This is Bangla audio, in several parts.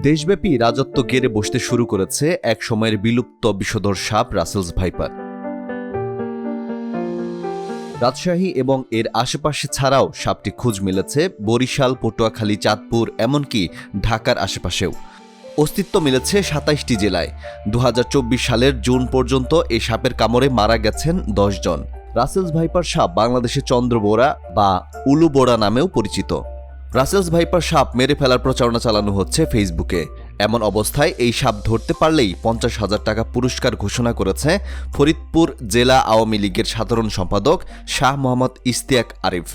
দেশব্যাপী রাজত্ব গেড়ে বসতে শুরু করেছে এক সময়ের বিলুপ্ত বিষধর সাপ রাসেলস ভাইপার। রাজশাহী এবং এর আশেপাশে ছাড়াও সাপটি খোঁজ মিলেছে বরিশাল, পটুয়াখালী, চাঁদপুর, এমনকি ঢাকার আশেপাশেও। অস্তিত্ব মিলেছে ২৭টি জেলায়। ২০২৪ সালের জুন পর্যন্ত এই সাপের কামড়ে মারা গেছেন ১০ জন। রাসেলস ভাইপার সাপ বাংলাদেশে চন্দ্রবোরা বা উলুবোরা নামেও পরিচিত। রাসেলস ভাইপার সাপ মেরে ফেলার প্রচারণা চালানো হচ্ছে ফেসবুকে। এমন অবস্থায় এই সাপ ধরতে পারলেই ৫০,০০০ টাকা পুরস্কার ঘোষণা করেছে ফরিদপুর জেলা আওয়ামী লীগের সাধারণ সম্পাদক শাহ মোহাম্মদ ইশতিয়াক আরিফ।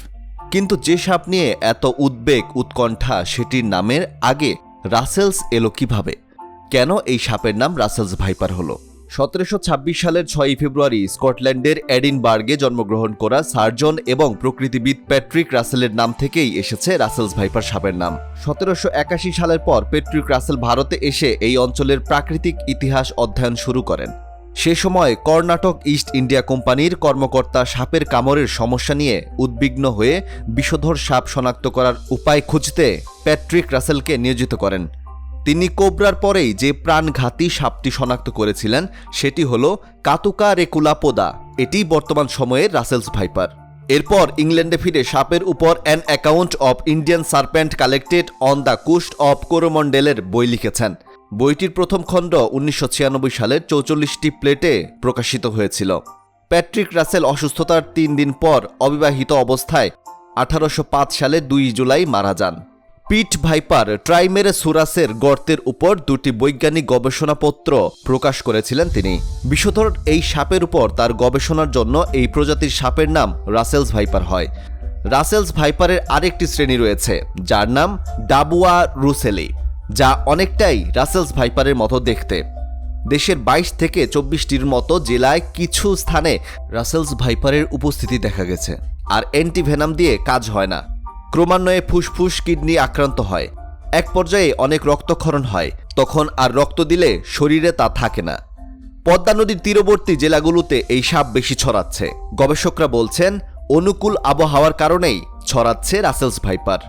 কিন্তু যে সাপ নিয়ে এত উদ্বেগ উৎকণ্ঠা, সেটির নামের আগে রাসেলস এলো কিভাবে? কেন এই সাপের নাম রাসেলস ভাইপার হলো? ১৭২৬ সালের ৬ই ফেব্রুয়ারি স্কটল্যান্ডের এডিনবার্গে জন্মগ্রহণ করা সার্জন এবং প্রকৃতিবিদ প্যাট্রিক রাসেলের নাম থেকেই এসেছে রাসেলস ভাইপার সাপের নাম। ১৭৮১ সালের পর প্যাট্রিক রাসেল ভারতে এসে এই অঞ্চলের প্রাকৃতিক ইতিহাস অধ্যয়ন শুরু করেন। সে সময় কর্ণাটক ইস্ট ইন্ডিয়া কোম্পানির কর্মকর্তা সাপের কামড়ের সমস্যা নিয়ে উদ্বিগ্ন হয়ে বিষধর সাপ শনাক্ত করার উপায় খুঁজতে প্যাট্রিক রাসেলকে নিয়োজিত করেন। তিনি কোবরার পরেই যে প্রাণঘাতী সাপটি শনাক্ত করেছিলেন সেটি হল কাতুকা রেকুলাপোদা। এটি বর্তমান সময়ের রাসেলস ভাইপার। এরপর ইংল্যান্ডে ফিরে সাপের উপর an account of Indian serpent collected on the coast of কোরোমন্ডেলের বই লিখেছেন। বইটির প্রথম খণ্ড ১৯৯৬ সালের ৪৪টি প্লেটে প্রকাশিত হয়েছিল। প্যাট্রিক রাসেল অসুস্থতার ৩ দিন পর অবিবাহিত অবস্থায় ১৮০৫ সালে ২ জুলাই মারা যান। পিট ভাইপার ট্রাইমেরেসুরাসের গর্তের উপর ২টি বৈজ্ঞানিক গবেষণাপত্র প্রকাশ করেছিলেন তিনি। বিষধর এই সাপের উপর তার গবেষণার জন্য এই প্রজাতির সাপের নাম রাসেলস ভাইপার হয়। রাসেলস ভাইপারের আরেকটি শ্রেণী রয়েছে যার নাম ডাবুয়া রুসেলি, যা অনেকটাই রাসেলস ভাইপারের মতো দেখতে। দেশের ২২ থেকে ২৪টির মতো জেলায় কিছু স্থানে রাসেলস ভাইপারের উপস্থিতি দেখা গেছে। আর অ্যান্টিভেনাম দিয়ে কাজ হয় না। ক্রমান্বয়ে ফুসফুস, কিডনি আক্রান্ত হয়। এক পর্যায়ে অনেক রক্তক্ষরণ হয়। তখন আর রক্ত দিলে শরীরে তা থাকে না। পদ্মা নদীর তীরবর্তী জেলাগুলোতে এই সাপ বেশি ছড়াচ্ছে। গবেষকরা বলছেন অনুকূল আবহাওয়ার কারণেই ছড়াচ্ছে রাসেলস ভাইপার।